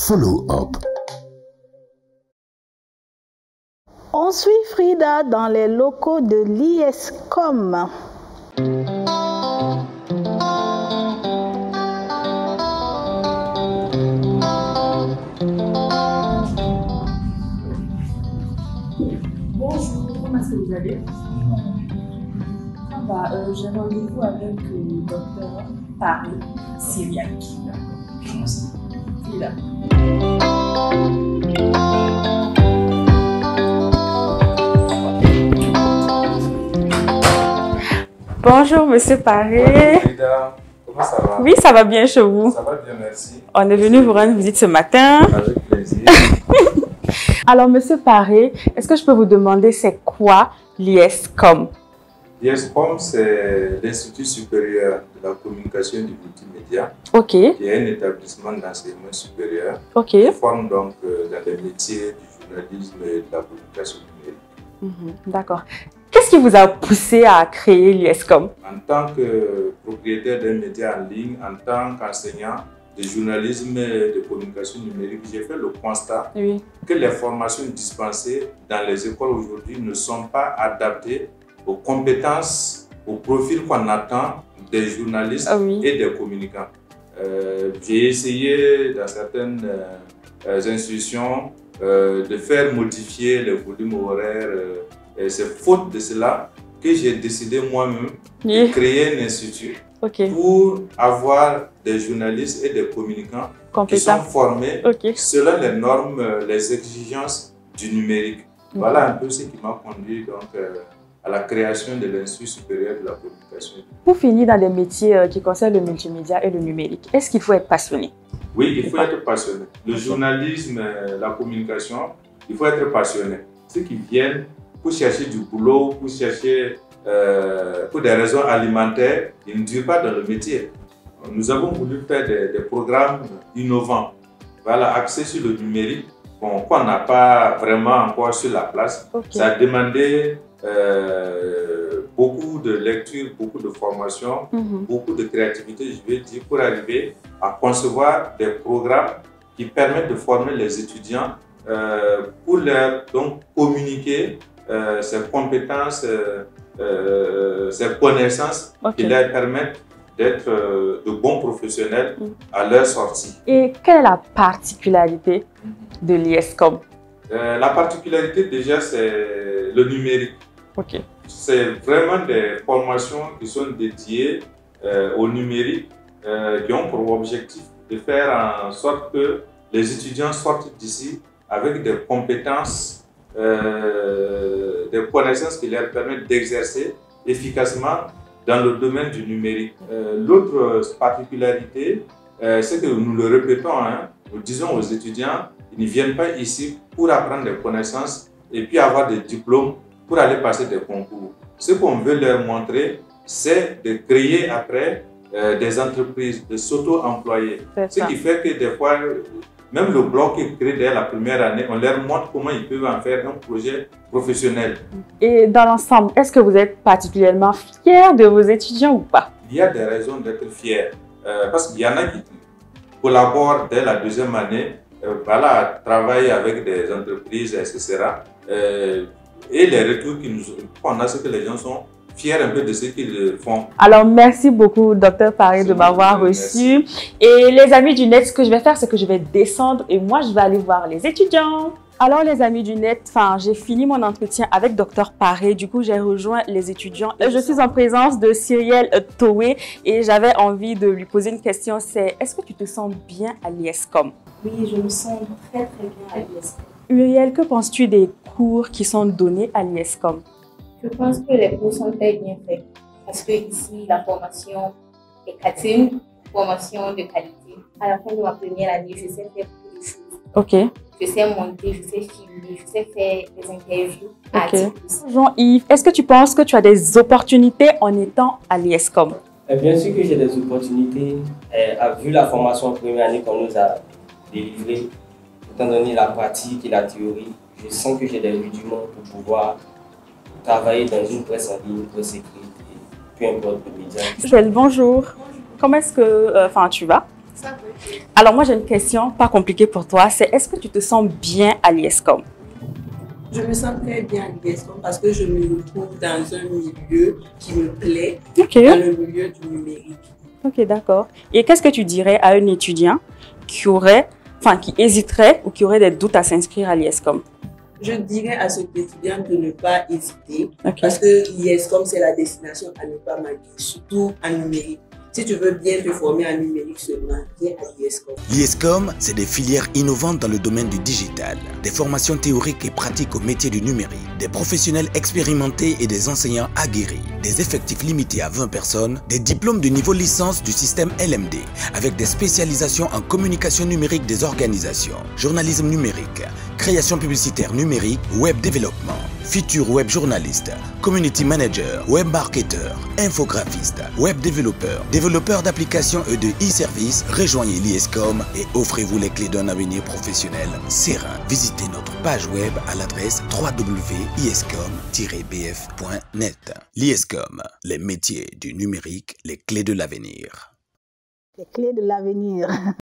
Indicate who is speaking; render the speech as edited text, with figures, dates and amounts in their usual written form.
Speaker 1: Follow-up.
Speaker 2: On suit Frida dans les locaux de l'ISCOM.
Speaker 3: Bonjour, comment est-ce que vous allez? J'ai rendez-vous avec le docteur Paris Syriac. Il est là. Bonjour, monsieur Paris.
Speaker 4: Frida, comment ça va?
Speaker 3: Oui, ça va bien chez vous.
Speaker 4: Ça va bien, merci.
Speaker 3: On est venu vous rendre visite ce matin.
Speaker 4: Avec plaisir.
Speaker 3: Alors, monsieur Paris, est-ce que je peux vous demander c'est quoi l'ISCOM?
Speaker 4: L'ISCOM, c'est l'Institut supérieur de la communication et du multimédia.
Speaker 3: Ok.
Speaker 4: Qui est un établissement d'enseignement supérieur.
Speaker 3: Ok.
Speaker 4: Qui forme donc dans les métiers du journalisme et de la communication numérique.
Speaker 3: D'accord. Qu'est-ce qui vous a poussé à créer l'ISCOM?
Speaker 4: En tant que propriétaire d'un média en ligne, en tant qu'enseignant de journalisme et de communication numérique, j'ai fait le constat que les formations dispensées dans les écoles aujourd'hui ne sont pas adaptées aux compétences, au profil qu'on attend des journalistes et des communicants. J'ai essayé dans certaines institutions de faire modifier les volumes horaires. C'est faute de cela que j'ai décidé moi-même de créer un institut pour avoir des journalistes et des communicants qui sont formés selon les normes, les exigences du numérique. Voilà un peu ce qui m'a conduit donc, à la création de l'Institut supérieur de la communication.
Speaker 3: Pour finir dans des métiers qui concernent le multimédia et le numérique, est-ce qu'il faut être passionné?
Speaker 4: Oui, il faut être passionné. Le journalisme, la communication, il faut être passionné. Ceux qui viennent pour chercher du boulot, pour chercher pour des raisons alimentaires, ils ne durent pas dans le métier. Nous avons voulu faire des programmes innovants, voilà, axés sur le numérique, qu'on n'a pas vraiment encore sur la place. Ça a demandé beaucoup de lecture, beaucoup de formation, beaucoup de créativité, je vais dire, pour arriver à concevoir des programmes qui permettent de former les étudiants pour leur donc, communiquer ces compétences, ces connaissances qui leur permettent d'être de bons professionnels à leur sortie.
Speaker 3: Et quelle est la particularité de l'ISCOM?
Speaker 4: La particularité déjà, c'est le numérique. C'est vraiment des formations qui sont dédiées au numérique, qui ont pour objectif de faire en sorte que les étudiants sortent d'ici avec des compétences, des connaissances qui leur permettent d'exercer efficacement dans le domaine du numérique. L'autre particularité, c'est que nous le répétons, nous disons aux étudiants, ils ne viennent pas ici pour apprendre des connaissances et puis avoir des diplômes pour aller passer des concours. Ce qu'on veut leur montrer, c'est de créer après des entreprises, de s'auto-employer. Ce qui fait que des fois, même le bloc qui est créé dès la première année, on leur montre comment ils peuvent en faire un projet professionnel. Et
Speaker 3: dans l'ensemble, est-ce que vous êtes particulièrement fiers de vos étudiants ou pas?
Speaker 4: Il y a des raisons d'être fiers. Parce qu'il y en a qui collaborent dès la deuxième année, voilà, travaillent avec des entreprises, etc. Et les retours qu'on a, c'est que les gens sont fiers un peu de ce qu'ils font.
Speaker 3: Alors, merci beaucoup, Dr Paris, de m'avoir reçu. Et les amis du net, ce que je vais faire, c'est que je vais descendre et moi, je vais aller voir les étudiants. Alors, les amis du net, j'ai fini mon entretien avec Dr Paris. Du coup, j'ai rejoint les étudiants. Je suis en présence de Cyrielle Toé et j'avais envie de lui poser une question. C'est, est-ce que tu te sens bien à l'ISCOM?
Speaker 5: Oui, je me sens très bien à l'ISCOM.
Speaker 3: Uriel, que penses-tu des cours qui sont donnés à l'ISCOM?
Speaker 5: Je pense que les cours sont très bien faits parce que ici, la formation est une formation de qualité. À la fin de ma première année, je sais faire beaucoup de choses. Je sais monter, je sais filmer, je sais faire des interviews.
Speaker 3: Jean-Yves, est-ce que tu penses que tu as des opportunités en étant à l'ISCOM?
Speaker 6: Bien sûr que j'ai des opportunités. Vu la formation en première année qu'on nous a délivrée, étant donné la pratique et la théorie, je sens que j'ai des rudiments pour pouvoir travailler dans une presse en ligne, presse écrite, peu importe le média.
Speaker 3: Bonjour. Comment est-ce que tu vas?
Speaker 7: Ça va.
Speaker 3: Alors moi j'ai une question pas compliquée pour toi, c'est est-ce que tu te sens bien à l'IESCOM?
Speaker 1: Je me sens très bien à l'IESCOM parce que je me retrouve dans un milieu qui me plaît, dans le milieu du numérique.
Speaker 3: Ok, d'accord. Et qu'est-ce que tu dirais à un étudiant qui hésiterait ou qui aurait des doutes à s'inscrire à l'IESCOM?
Speaker 1: Je dirais à cet étudiant de ne pas hésiter parce que l'IESCOM, c'est la destination à ne pas manquer, surtout en numérique. Si tu veux bien te former en numérique seulement, viens à l'IESCOM.
Speaker 7: L'IESCOM, c'est des filières innovantes dans le domaine du digital, des formations théoriques et pratiques au métier du numérique, des professionnels expérimentés et des enseignants aguerris, des effectifs limités à 20 personnes, des diplômes de niveau licence du système LMD, avec des spécialisations en communication numérique des organisations, journalisme numérique, création publicitaire numérique, web développement, futur web journaliste, community manager, web marketeur, infographiste, web développeur, développeur d'applications et de e-services. Rejoignez l'IESCOM et offrez-vous les clés d'un avenir professionnel serein. Visitez notre page web à l'adresse www.iescom-bf.net. L'IESCOM, les métiers du numérique, les clés de l'avenir.
Speaker 2: Les clés de l'avenir.